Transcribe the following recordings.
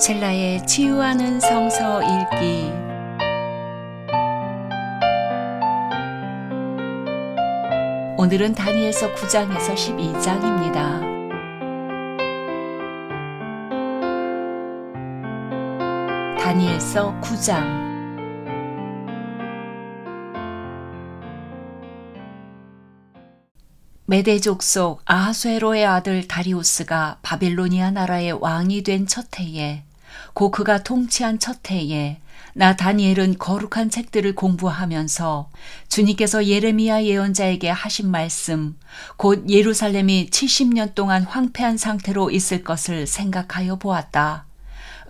젤라의 치유하는 성서 읽기. 오늘은 다니엘서 9장에서 12장입니다. 다니엘서 9장. 메대 족속 아하수에로의 아들 다리우스가 바빌로니아 나라의 왕이 된 첫 해에, 고 그가 통치한 첫 해에 나 다니엘은 거룩한 책들을 공부하면서 주님께서 예레미야 예언자에게 하신 말씀, 곧 예루살렘이 70년 동안 황폐한 상태로 있을 것을 생각하여 보았다.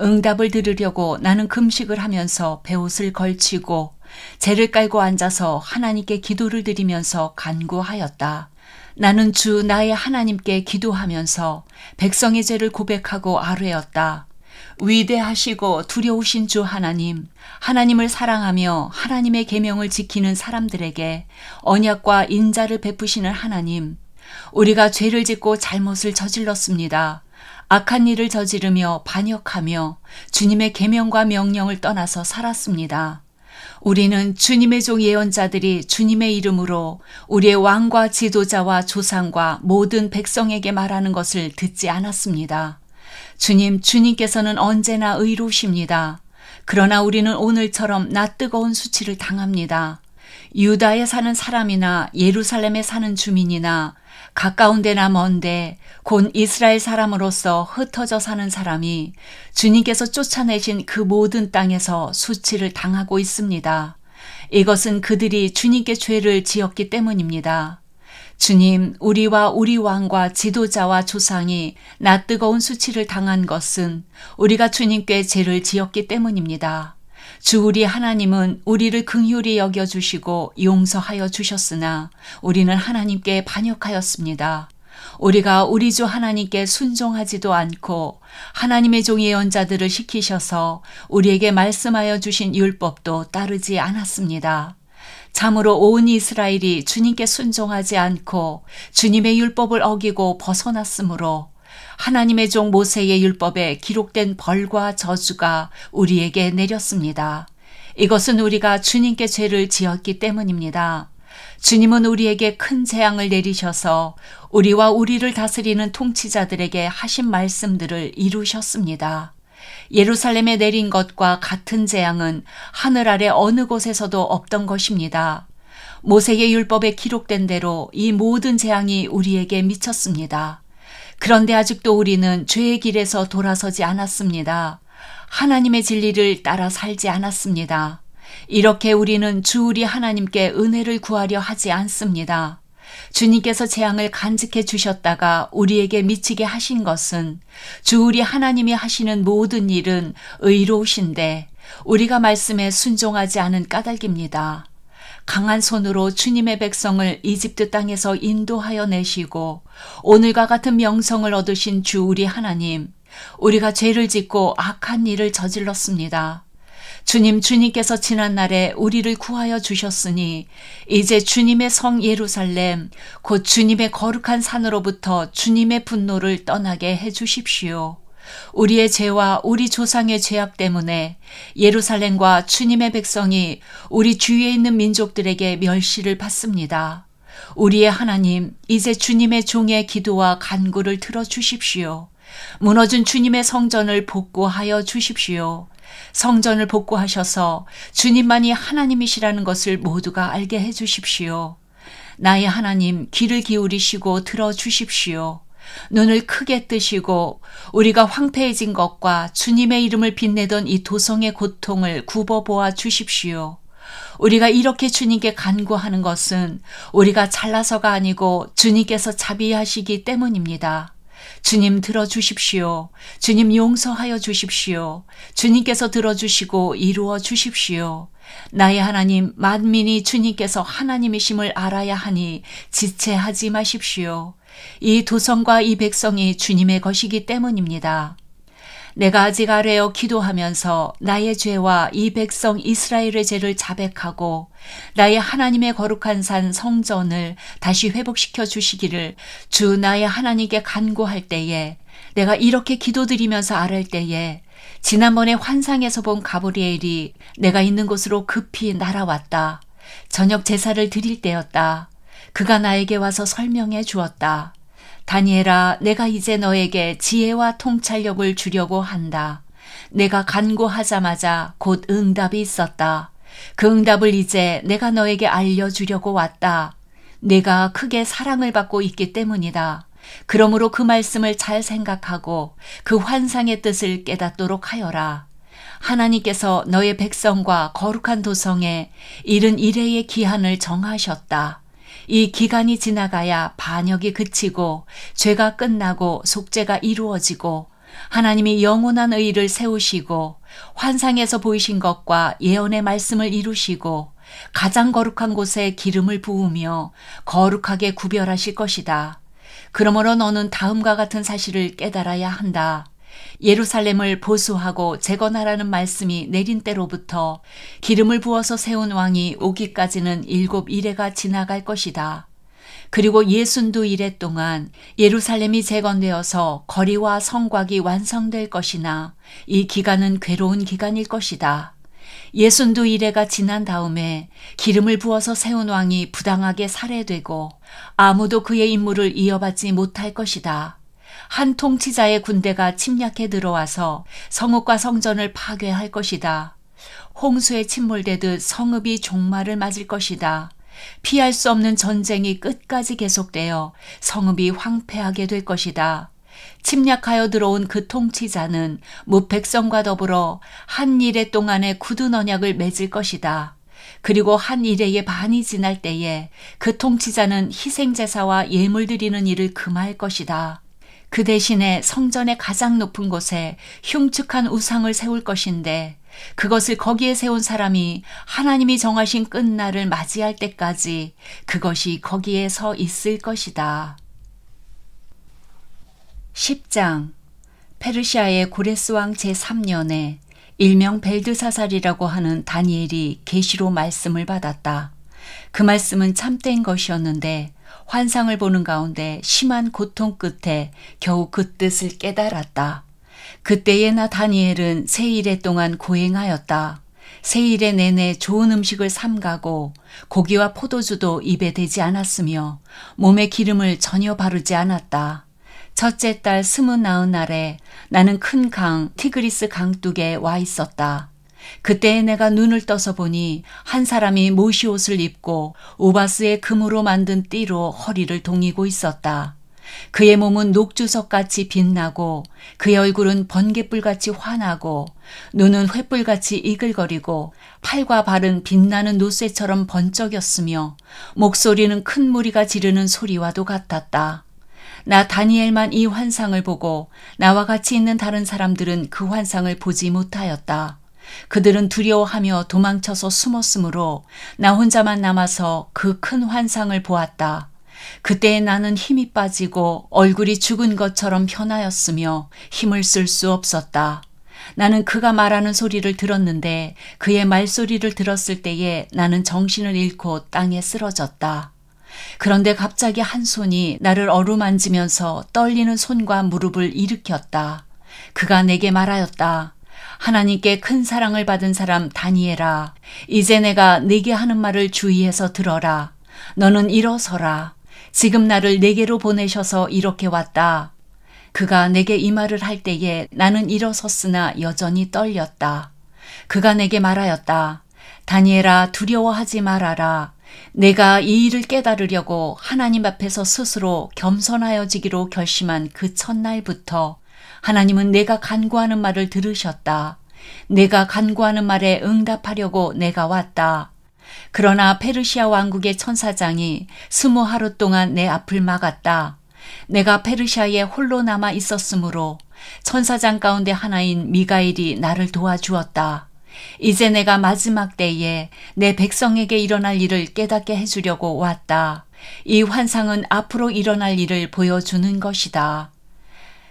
응답을 들으려고 나는 금식을 하면서 베옷을 걸치고 재를 깔고 앉아서 하나님께 기도를 드리면서 간구하였다. 나는 주 나의 하나님께 기도하면서 백성의 죄를 고백하고 아뢰었다. 위대하시고 두려우신 주 하나님, 하나님을 사랑하며 하나님의 계명을 지키는 사람들에게 언약과 인자를 베푸시는 하나님, 우리가 죄를 짓고 잘못을 저질렀습니다. 악한 일을 저지르며 반역하며 주님의 계명과 명령을 떠나서 살았습니다. 우리는 주님의 종 예언자들이 주님의 이름으로 우리의 왕과 지도자와 조상과 모든 백성에게 말하는 것을 듣지 않았습니다. 주님께서는 언제나 의로우십니다. 그러나 우리는 오늘처럼 낯뜨거운 수치를 당합니다. 유다에 사는 사람이나 예루살렘에 사는 주민이나 가까운 데나 먼데 곧 이스라엘 사람으로서 흩어져 사는 사람이 주님께서 쫓아내신 그 모든 땅에서 수치를 당하고 있습니다. 이것은 그들이 주님께 죄를 지었기 때문입니다. 주님, 우리와 우리 왕과 지도자와 조상이 낯뜨거운 수치를 당한 것은 우리가 주님께 죄를 지었기 때문입니다. 주 우리 하나님은 우리를 긍휼히 여겨주시고 용서하여 주셨으나 우리는 하나님께 반역하였습니다. 우리가 우리 주 하나님께 순종하지도 않고 하나님의 종 예언자들을 시키셔서 우리에게 말씀하여 주신 율법도 따르지 않았습니다. 참으로 온 이스라엘이 주님께 순종하지 않고 주님의 율법을 어기고 벗어났으므로 하나님의 종 모세의 율법에 기록된 벌과 저주가 우리에게 내렸습니다. 이것은 우리가 주님께 죄를 지었기 때문입니다. 주님은 우리에게 큰 재앙을 내리셔서 우리와 우리를 다스리는 통치자들에게 하신 말씀들을 이루셨습니다. 예루살렘에 내린 것과 같은 재앙은 하늘 아래 어느 곳에서도 없던 것입니다. 모세의 율법에 기록된 대로 이 모든 재앙이 우리에게 미쳤습니다. 그런데 아직도 우리는 죄의 길에서 돌아서지 않았습니다. 하나님의 진리를 따라 살지 않았습니다. 이렇게 우리는 주 우리 하나님께 은혜를 구하려 하지 않습니다. 주님께서 재앙을 간직해 주셨다가 우리에게 미치게 하신 것은 주 우리 하나님이 하시는 모든 일은 의로우신데 우리가 말씀에 순종하지 않은 까닭입니다. 강한 손으로 주님의 백성을 이집트 땅에서 인도하여 내시고 오늘과 같은 명성을 얻으신 주 우리 하나님, 우리가 죄를 짓고 악한 일을 저질렀습니다. 주님께서 지난날에 우리를 구하여 주셨으니 이제 주님의 성 예루살렘, 곧 주님의 거룩한 산으로부터 주님의 분노를 떠나게 해 주십시오. 우리의 죄와 우리 조상의 죄악 때문에 예루살렘과 주님의 백성이 우리 주위에 있는 민족들에게 멸시를 받습니다. 우리의 하나님, 이제 주님의 종의 기도와 간구를 들어주십시오. 무너진 주님의 성전을 복구하여 주십시오. 성전을 복구하셔서 주님만이 하나님이시라는 것을 모두가 알게 해 주십시오. 나의 하나님, 귀를 기울이시고 들어주십시오. 눈을 크게 뜨시고 우리가 황폐해진 것과 주님의 이름을 빛내던 이 도성의 고통을 굽어보아 주십시오. 우리가 이렇게 주님께 간구하는 것은 우리가 잘나서가 아니고 주님께서 자비하시기 때문입니다. 주님 들어주십시오. 주님 용서하여 주십시오. 주님께서 들어주시고 이루어 주십시오. 나의 하나님, 만민이 주님께서 하나님이심을 알아야 하니 지체하지 마십시오. 이 도성과 이 백성이 주님의 것이기 때문입니다. 내가 아직 아뢰어 기도하면서 나의 죄와 이 백성 이스라엘의 죄를 자백하고 나의 하나님의 거룩한 산 성전을 다시 회복시켜 주시기를 주 나의 하나님께 간구할 때에 내가 이렇게 기도드리면서 아뢰 때에 지난번에 환상에서 본 가브리엘이 내가 있는 곳으로 급히 날아왔다. 저녁 제사를 드릴 때였다. 그가 나에게 와서 설명해 주었다. 다니엘아, 내가 이제 너에게 지혜와 통찰력을 주려고 한다. 내가 간구하자마자 곧 응답이 있었다. 그 응답을 이제 내가 너에게 알려주려고 왔다. 내가 크게 사랑을 받고 있기 때문이다. 그러므로 그 말씀을 잘 생각하고 그 환상의 뜻을 깨닫도록 하여라. 하나님께서 너의 백성과 거룩한 도성에 이른 이래의 기한을 정하셨다. 이 기간이 지나가야 반역이 그치고 죄가 끝나고 속죄가 이루어지고 하나님이 영원한 의를 세우시고 환상에서 보이신 것과 예언의 말씀을 이루시고 가장 거룩한 곳에 기름을 부으며 거룩하게 구별하실 것이다. 그러므로 너는 다음과 같은 사실을 깨달아야 한다. 예루살렘을 보수하고 재건하라는 말씀이 내린 때로부터 기름을 부어서 세운 왕이 오기까지는 7일에가 지나갈 것이다. 그리고 62일에 동안 예루살렘이 재건되어서 거리와 성곽이 완성될 것이나 이 기간은 괴로운 기간일 것이다. 62일에가 지난 다음에 기름을 부어서 세운 왕이 부당하게 살해되고 아무도 그의 임무를 이어받지 못할 것이다. 한 통치자의 군대가 침략해 들어와서 성읍과 성전을 파괴할 것이다. 홍수에 침몰되듯 성읍이 종말을 맞을 것이다. 피할 수 없는 전쟁이 끝까지 계속되어 성읍이 황폐하게 될 것이다. 침략하여 들어온 그 통치자는 무백성과 더불어 한 일해 동안의 굳은 언약을 맺을 것이다. 그리고 한 일해의 반이 지날 때에 그 통치자는 희생제사와 예물 드리는 일을 금할 것이다. 그 대신에 성전의 가장 높은 곳에 흉측한 우상을 세울 것인데 그것을 거기에 세운 사람이 하나님이 정하신 끝날을 맞이할 때까지 그것이 거기에 서 있을 것이다. 10장 페르시아의 고레스 왕 제3년에 일명 벨드사살이라고 하는 다니엘이 계시로 말씀을 받았다. 그 말씀은 참된 것이었는데 환상을 보는 가운데 심한 고통 끝에 겨우 그 뜻을 깨달았다. 그때에 나 다니엘은 세 일해 동안 고행하였다. 세 일해 내내 좋은 음식을 삼가고 고기와 포도주도 입에 대지 않았으며 몸에 기름을 전혀 바르지 않았다. 첫째 달 29날에 나는 큰 강 티그리스 강둑에 와 있었다. 그때에 내가 눈을 떠서 보니 한 사람이 모시옷을 입고 우바스의 금으로 만든 띠로 허리를 동이고 있었다. 그의 몸은 녹주석같이 빛나고 그의 얼굴은 번갯불같이 환하고 눈은 횃불같이 이글거리고 팔과 발은 빛나는 노쇠처럼 번쩍였으며 목소리는 큰 무리가 지르는 소리와도 같았다. 나 다니엘만 이 환상을 보고 나와 같이 있는 다른 사람들은 그 환상을 보지 못하였다. 그들은 두려워하며 도망쳐서 숨었으므로 나 혼자만 남아서 그 큰 환상을 보았다. 그때 나는 힘이 빠지고 얼굴이 죽은 것처럼 변하였으며 힘을 쓸 수 없었다. 나는 그가 말하는 소리를 들었는데 그의 말소리를 들었을 때에 나는 정신을 잃고 땅에 쓰러졌다. 그런데 갑자기 한 손이 나를 어루만지면서 떨리는 손과 무릎을 일으켰다. 그가 내게 말하였다. 하나님께 큰 사랑을 받은 사람 다니엘아, 이제 내가 네게 하는 말을 주의해서 들어라. 너는 일어서라. 지금 나를 네게로 보내셔서 이렇게 왔다. 그가 내게 이 말을 할 때에 나는 일어섰으나 여전히 떨렸다. 그가 내게 말하였다. 다니엘아, 두려워하지 말아라. 내가 이 일을 깨달으려고 하나님 앞에서 스스로 겸손하여지기로 결심한 그 첫날부터 하나님은 내가 간구하는 말을 들으셨다. 내가 간구하는 말에 응답하려고 내가 왔다. 그러나 페르시아 왕국의 천사장이 20하루 동안 내 앞을 막았다. 내가 페르시아에 홀로 남아 있었으므로 천사장 가운데 하나인 미가엘이 나를 도와주었다. 이제 내가 마지막 때에 내 백성에게 일어날 일을 깨닫게 해주려고 왔다. 이 환상은 앞으로 일어날 일을 보여주는 것이다.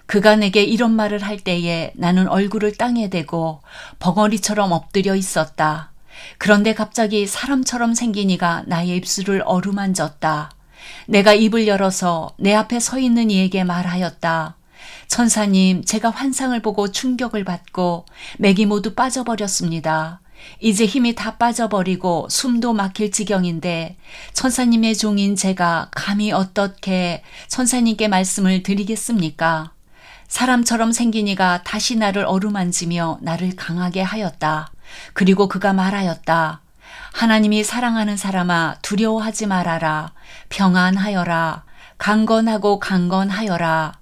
그가 내게 이런 말을 할 때에 나는 얼굴을 땅에 대고 벙어리처럼 엎드려 있었다. 그런데 갑자기 사람처럼 생긴 이가 나의 입술을 어루만졌다. 내가 입을 열어서 내 앞에 서 있는 이에게 말하였다. 천사님, 제가 환상을 보고 충격을 받고 맥이 모두 빠져버렸습니다. 이제 힘이 다 빠져버리고 숨도 막힐 지경인데 천사님의 종인 제가 감히 어떻게 천사님께 말씀을 드리겠습니까? 사람처럼 생긴 이가 다시 나를 어루만지며 나를 강하게 하였다. 그리고 그가 말하였다. 하나님이 사랑하는 사람아, 두려워하지 말아라. 평안하여라. 강건하고 강건하여라.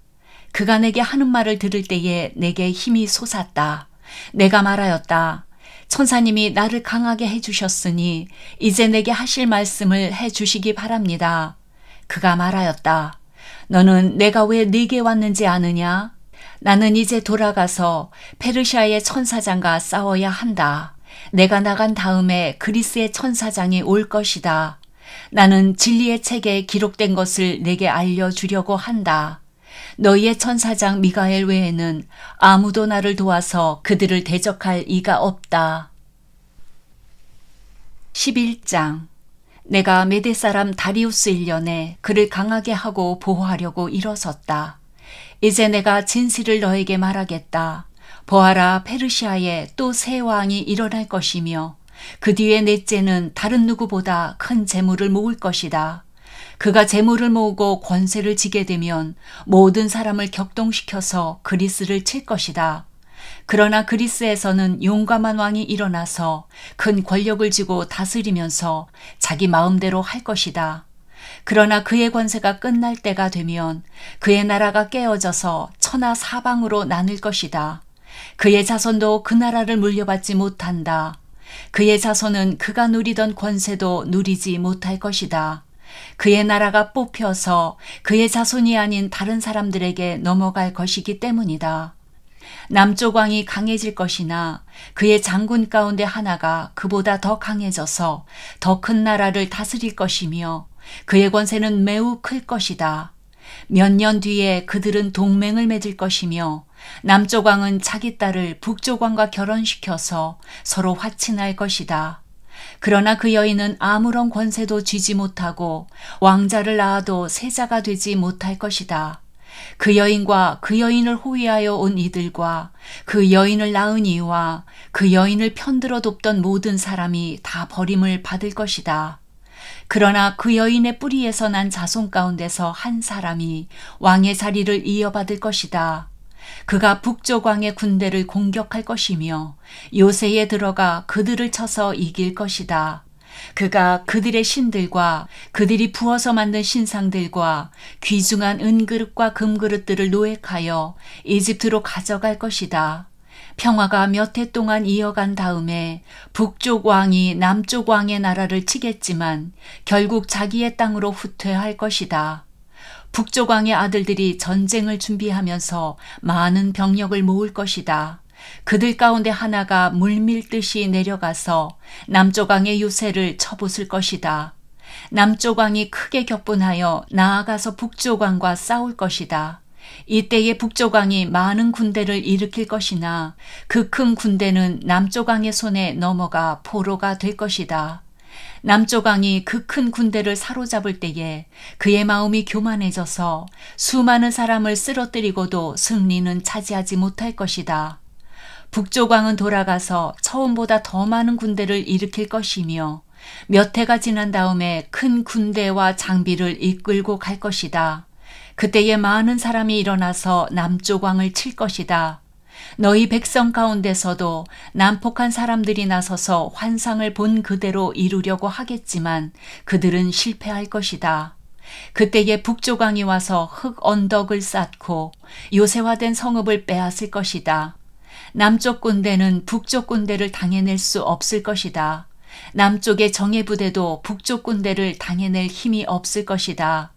그가 내게 하는 말을 들을 때에 내게 힘이 솟았다. 내가 말하였다. 천사님이 나를 강하게 해주셨으니 이제 내게 하실 말씀을 해주시기 바랍니다. 그가 말하였다. 너는 내가 왜 네게 왔는지 아느냐? 나는 이제 돌아가서 페르시아의 천사장과 싸워야 한다. 내가 나간 다음에 그리스의 천사장이 올 것이다. 나는 진리의 책에 기록된 것을 내게 알려주려고 한다. 너희의 천사장 미가엘 외에는 아무도 나를 도와서 그들을 대적할 이가 없다. 11장. 내가 메대 사람 다리우스 1년에 그를 강하게 하고 보호하려고 일어섰다. 이제 내가 진실을 너에게 말하겠다. 보아라, 페르시아에 또 새 왕이 일어날 것이며 그 뒤에 넷째는 다른 누구보다 큰 재물을 모을 것이다. 그가 재물을 모으고 권세를 지게 되면 모든 사람을 격동시켜서 그리스를 칠 것이다. 그러나 그리스에서는 용감한 왕이 일어나서 큰 권력을 쥐고 다스리면서 자기 마음대로 할 것이다. 그러나 그의 권세가 끝날 때가 되면 그의 나라가 깨어져서 천하 사방으로 나눌 것이다. 그의 자손도 그 나라를 물려받지 못한다. 그의 자손은 그가 누리던 권세도 누리지 못할 것이다. 그의 나라가 뽑혀서 그의 자손이 아닌 다른 사람들에게 넘어갈 것이기 때문이다. 남쪽 왕이 강해질 것이나 그의 장군 가운데 하나가 그보다 더 강해져서 더 큰 나라를 다스릴 것이며 그의 권세는 매우 클 것이다. 몇 년 뒤에 그들은 동맹을 맺을 것이며 남쪽 왕은 자기 딸을 북쪽 왕과 결혼시켜서 서로 화친할 것이다. 그러나 그 여인은 아무런 권세도 쥐지 못하고 왕자를 낳아도 세자가 되지 못할 것이다. 그 여인과 그 여인을 호위하여 온 이들과 그 여인을 낳은 이와 그 여인을 편들어 돕던 모든 사람이 다 버림을 받을 것이다. 그러나 그 여인의 뿌리에서 난 자손 가운데서 한 사람이 왕의 자리를 이어받을 것이다. 그가 북쪽 왕의 군대를 공격할 것이며 요새에 들어가 그들을 쳐서 이길 것이다. 그가 그들의 신들과 그들이 부어서 만든 신상들과 귀중한 은그릇과 금그릇들을 노획하여 이집트로 가져갈 것이다. 평화가 몇 해 동안 이어간 다음에 북쪽 왕이 남쪽 왕의 나라를 치겠지만 결국 자기의 땅으로 후퇴할 것이다. 북쪽 왕의 아들들이 전쟁을 준비하면서 많은 병력을 모을 것이다. 그들 가운데 하나가 물밀듯이 내려가서 남쪽 왕의 유세를 쳐부술 것이다. 남쪽 왕이 크게 격분하여 나아가서 북쪽 왕과 싸울 것이다. 이때에 북쪽 왕이 많은 군대를 일으킬 것이나 그 큰 군대는 남쪽 왕의 손에 넘어가 포로가 될 것이다. 남쪽 왕이 그 큰 군대를 사로잡을 때에 그의 마음이 교만해져서 수많은 사람을 쓰러뜨리고도 승리는 차지하지 못할 것이다. 북쪽 왕은 돌아가서 처음보다 더 많은 군대를 일으킬 것이며 몇 해가 지난 다음에 큰 군대와 장비를 이끌고 갈 것이다. 그때에 많은 사람이 일어나서 남쪽 왕을 칠 것이다. 너희 백성 가운데서도 난폭한 사람들이 나서서 환상을 본 그대로 이루려고 하겠지만 그들은 실패할 것이다. 그때에 북쪽 왕이 와서 흙 언덕을 쌓고 요새화된 성읍을 빼앗을 것이다. 남쪽 군대는 북쪽 군대를 당해낼 수 없을 것이다. 남쪽의 정예부대도 북쪽 군대를 당해낼 힘이 없을 것이다.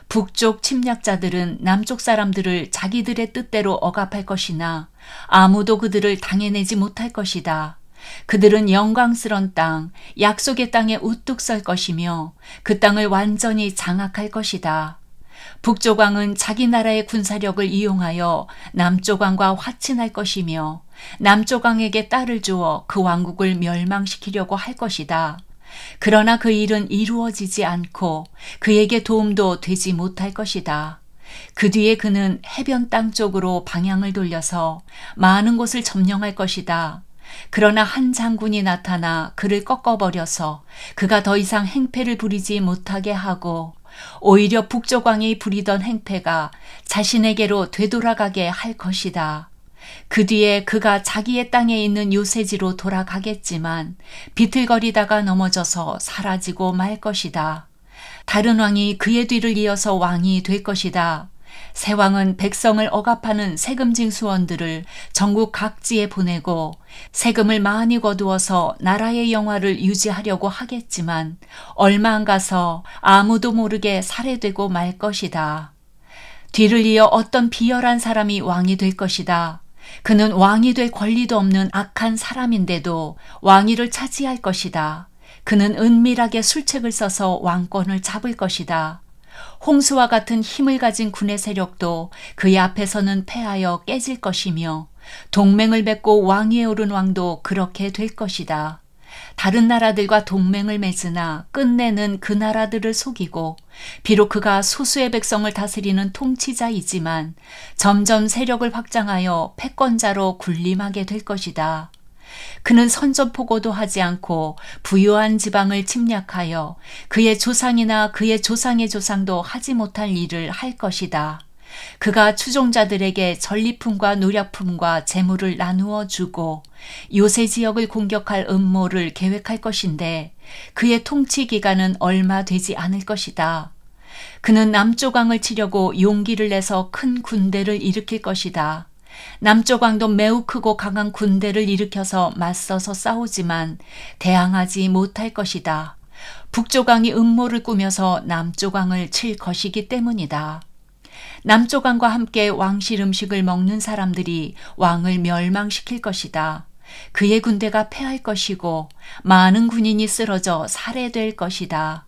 북쪽 침략자들은 남쪽 사람들을 자기들의 뜻대로 억압할 것이나 아무도 그들을 당해내지 못할 것이다. 그들은 영광스런 땅, 약속의 땅에 우뚝 설 것이며 그 땅을 완전히 장악할 것이다. 북쪽 왕은 자기 나라의 군사력을 이용하여 남쪽 왕과 화친할 것이며 남쪽 왕에게 딸을 주어 그 왕국을 멸망시키려고 할 것이다. 그러나 그 일은 이루어지지 않고 그에게 도움도 되지 못할 것이다. 그 뒤에 그는 해변 땅 쪽으로 방향을 돌려서 많은 곳을 점령할 것이다. 그러나 한 장군이 나타나 그를 꺾어버려서 그가 더 이상 행패를 부리지 못하게 하고 오히려 북쪽 왕이 부리던 행패가 자신에게로 되돌아가게 할 것이다. 그 뒤에 그가 자기의 땅에 있는 요새지로 돌아가겠지만 비틀거리다가 넘어져서 사라지고 말 것이다. 다른 왕이 그의 뒤를 이어서 왕이 될 것이다. 새 왕은 백성을 억압하는 세금 징수원들을 전국 각지에 보내고 세금을 많이 거두어서 나라의 영화를 유지하려고 하겠지만 얼마 안 가서 아무도 모르게 살해되고 말 것이다. 뒤를 이어 어떤 비열한 사람이 왕이 될 것이다. 그는 왕이 될 권리도 없는 악한 사람인데도 왕위를 차지할 것이다. 그는 은밀하게 술책을 써서 왕권을 잡을 것이다. 홍수와 같은 힘을 가진 군의 세력도 그의 앞에서는 패하여 깨질 것이며 동맹을 맺고 왕위에 오른 왕도 그렇게 될 것이다. 다른 나라들과 동맹을 맺으나 끝내는 그 나라들을 속이고 비록 그가 소수의 백성을 다스리는 통치자이지만 점점 세력을 확장하여 패권자로 군림하게 될 것이다. 그는 선전포고도 하지 않고 부유한 지방을 침략하여 그의 조상이나 그의 조상의 조상도 하지 못할 일을 할 것이다. 그가 추종자들에게 전리품과 노략품과 재물을 나누어 주고 요새 지역을 공격할 음모를 계획할 것인데 그의 통치 기간은 얼마 되지 않을 것이다. 그는 남쪽 왕을 치려고 용기를 내서 큰 군대를 일으킬 것이다. 남쪽 왕도 매우 크고 강한 군대를 일으켜서 맞서서 싸우지만 대항하지 못할 것이다. 북쪽 왕이 음모를 꾸며서 남쪽 왕을 칠 것이기 때문이다. 남쪽 왕과 함께 왕실 음식을 먹는 사람들이 왕을 멸망시킬 것이다. 그의 군대가 패할 것이고 많은 군인이 쓰러져 살해될 것이다.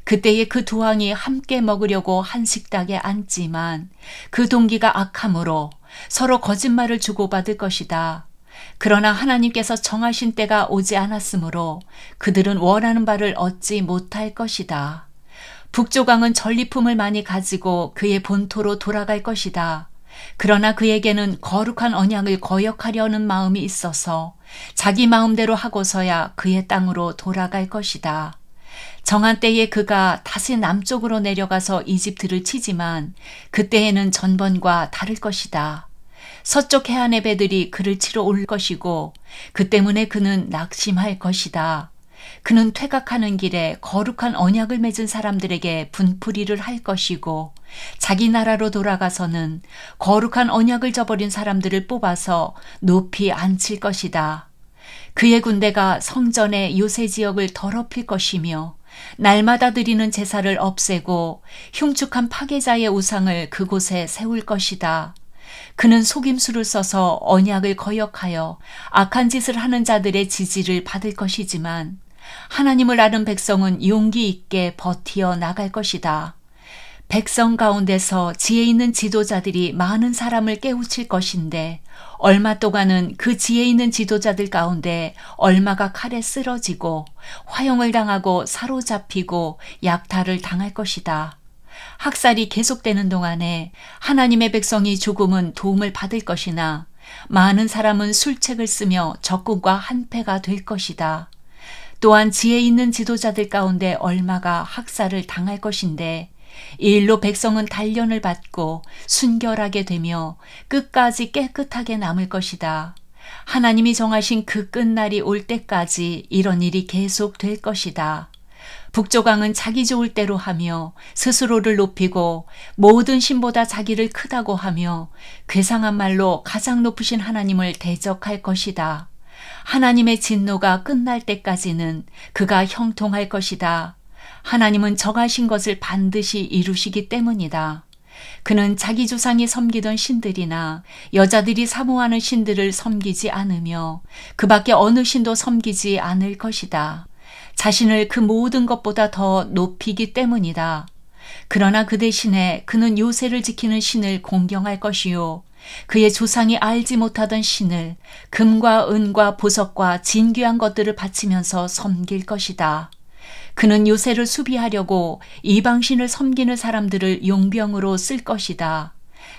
그때에 그 두 왕이 함께 먹으려고 한 식탁에 앉지만 그 동기가 악함으로 서로 거짓말을 주고받을 것이다. 그러나 하나님께서 정하신 때가 오지 않았으므로 그들은 원하는 바를 얻지 못할 것이다. 북쪽 왕은 전리품을 많이 가지고 그의 본토로 돌아갈 것이다. 그러나 그에게는 거룩한 언약을 거역하려는 마음이 있어서 자기 마음대로 하고서야 그의 땅으로 돌아갈 것이다. 정한 때에 그가 다시 남쪽으로 내려가서 이집트를 치지만 그때에는 전번과 다를 것이다. 서쪽 해안의 배들이 그를 치러 올 것이고 그 때문에 그는 낙심할 것이다. 그는 퇴각하는 길에 거룩한 언약을 맺은 사람들에게 분풀이를 할 것이고 자기 나라로 돌아가서는 거룩한 언약을 저버린 사람들을 뽑아서 높이 앉힐 것이다. 그의 군대가 성전의 요새 지역을 더럽힐 것이며 날마다 드리는 제사를 없애고 흉측한 파괴자의 우상을 그곳에 세울 것이다. 그는 속임수를 써서 언약을 거역하여 악한 짓을 하는 자들의 지지를 받을 것이지만 하나님을 아는 백성은 용기 있게 버티어 나갈 것이다. 백성 가운데서 지혜 있는 지도자들이 많은 사람을 깨우칠 것인데 얼마 동안은 그 지혜 있는 지도자들 가운데 얼마가 칼에 쓰러지고 화형을 당하고 사로잡히고 약탈을 당할 것이다. 학살이 계속되는 동안에 하나님의 백성이 조금은 도움을 받을 것이나 많은 사람은 술책을 쓰며 적군과 한패가 될 것이다. 또한 지혜 있는 지도자들 가운데 얼마가 학살을 당할 것인데 이 일로 백성은 단련을 받고 순결하게 되며 끝까지 깨끗하게 남을 것이다. 하나님이 정하신 그 끝날이 올 때까지 이런 일이 계속될 것이다. 북쪽 왕은 자기 좋을 대로 하며 스스로를 높이고 모든 신보다 자기를 크다고 하며 괴상한 말로 가장 높으신 하나님을 대적할 것이다. 하나님의 진노가 끝날 때까지는 그가 형통할 것이다. 하나님은 정하신 것을 반드시 이루시기 때문이다. 그는 자기 조상이 섬기던 신들이나 여자들이 사모하는 신들을 섬기지 않으며 그 밖에 어느 신도 섬기지 않을 것이다. 자신을 그 모든 것보다 더 높이기 때문이다. 그러나 그 대신에 그는 요새를 지키는 신을 공경할 것이요 그의 조상이 알지 못하던 신을 금과 은과 보석과 진귀한 것들을 바치면서 섬길 것이다. 그는 요새를 수비하려고 이방신을 섬기는 사람들을 용병으로 쓸 것이다.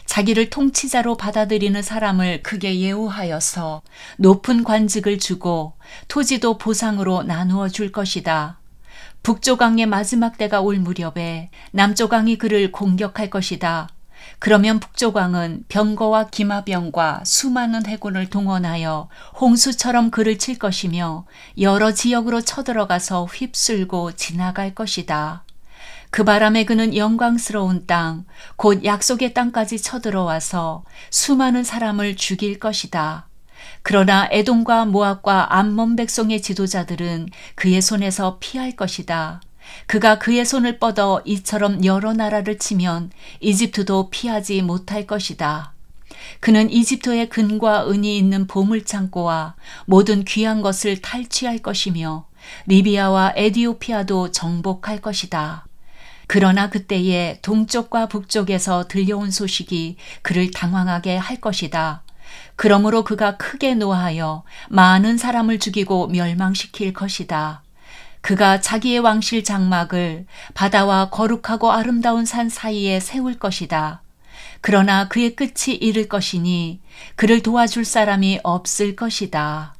자기를 통치자로 받아들이는 사람을 크게 예우하여서 높은 관직을 주고 토지도 보상으로 나누어 줄 것이다. 북조강의 마지막 때가 올 무렵에 남조강이 그를 공격할 것이다. 그러면 북조강은 병거와 기마병과 수많은 해군을 동원하여 홍수처럼 그를 칠 것이며 여러 지역으로 쳐들어가서 휩쓸고 지나갈 것이다. 그 바람에 그는 영광스러운 땅, 곧 약속의 땅까지 쳐들어와서 수많은 사람을 죽일 것이다. 그러나 에돔과 모압과 암몬 백성의 지도자들은 그의 손에서 피할 것이다. 그가 그의 손을 뻗어 이처럼 여러 나라를 치면 이집트도 피하지 못할 것이다. 그는 이집트의 금과 은이 있는 보물창고와 모든 귀한 것을 탈취할 것이며 리비아와 에디오피아도 정복할 것이다. 그러나 그때에 동쪽과 북쪽에서 들려온 소식이 그를 당황하게 할 것이다. 그러므로 그가 크게 노하여 많은 사람을 죽이고 멸망시킬 것이다. 그가 자기의 왕실 장막을 바다와 거룩하고 아름다운 산 사이에 세울 것이다. 그러나 그의 끝이 이를 것이니 그를 도와줄 사람이 없을 것이다.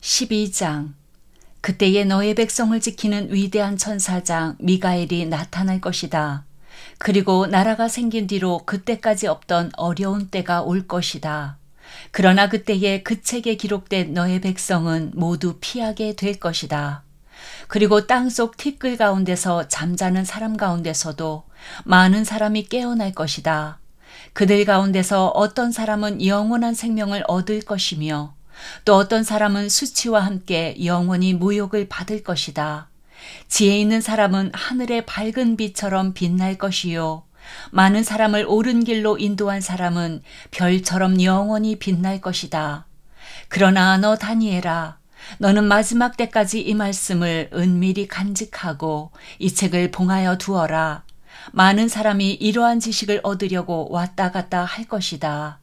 12장. 그때에 너의 백성을 지키는 위대한 천사장 미가엘이 나타날 것이다. 그리고 나라가 생긴 뒤로 그때까지 없던 어려운 때가 올 것이다. 그러나 그때에 그 책에 기록된 너의 백성은 모두 피하게 될 것이다. 그리고 땅속 티끌 가운데서 잠자는 사람 가운데서도 많은 사람이 깨어날 것이다. 그들 가운데서 어떤 사람은 영원한 생명을 얻을 것이며 또 어떤 사람은 수치와 함께 영원히 모욕을 받을 것이다. 지혜 있는 사람은 하늘의 밝은 빛처럼 빛날 것이요 많은 사람을 옳은 길로 인도한 사람은 별처럼 영원히 빛날 것이다. 그러나 너 다니엘아, 너는 마지막 때까지 이 말씀을 은밀히 간직하고 이 책을 봉하여 두어라. 많은 사람이 이러한 지식을 얻으려고 왔다 갔다 할 것이다.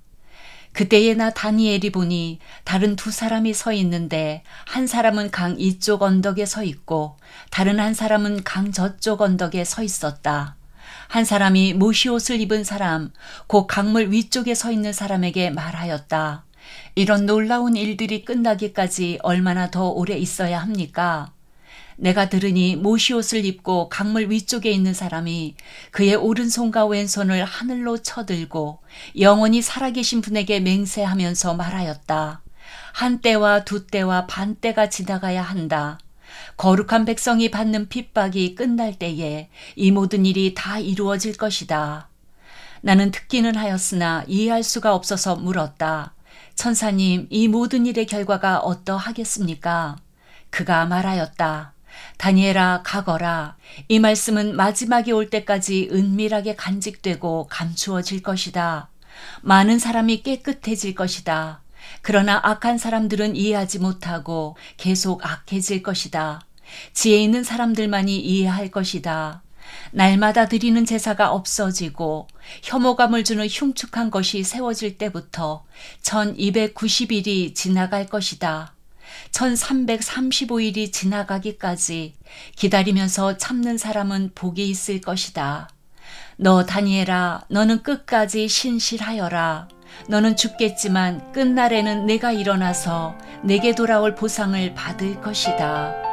그때에 나 다니엘이 보니 다른 두 사람이 서 있는데 한 사람은 강 이쪽 언덕에 서 있고 다른 한 사람은 강 저쪽 언덕에 서 있었다. 한 사람이 모시옷을 입은 사람, 곧 강물 위쪽에 서 있는 사람에게 말하였다. 이런 놀라운 일들이 끝나기까지 얼마나 더 오래 있어야 합니까? 내가 들으니 모시옷을 입고 강물 위쪽에 있는 사람이 그의 오른손과 왼손을 하늘로 쳐들고 영원히 살아계신 분에게 맹세하면서 말하였다. 한 때와 두 때와 반 때가 지나가야 한다. 거룩한 백성이 받는 핍박이 끝날 때에 이 모든 일이 다 이루어질 것이다. 나는 듣기는 하였으나 이해할 수가 없어서 물었다. 천사님, 이 모든 일의 결과가 어떠하겠습니까? 그가 말하였다. 다니엘아, 가거라. 이 말씀은 마지막이 올 때까지 은밀하게 간직되고 감추어질 것이다. 많은 사람이 깨끗해질 것이다. 그러나 악한 사람들은 이해하지 못하고 계속 악해질 것이다. 지혜 있는 사람들만이 이해할 것이다. 날마다 드리는 제사가 없어지고 혐오감을 주는 흉측한 것이 세워질 때부터 1290일이 지나갈 것이다. 1335일이 지나가기까지 기다리면서 참는 사람은 복이 있을 것이다. 너 다니엘아, 너는 끝까지 신실하여라. 너는 죽겠지만 끝날에는 내가 일어나서 내게 돌아올 보상을 받을 것이다.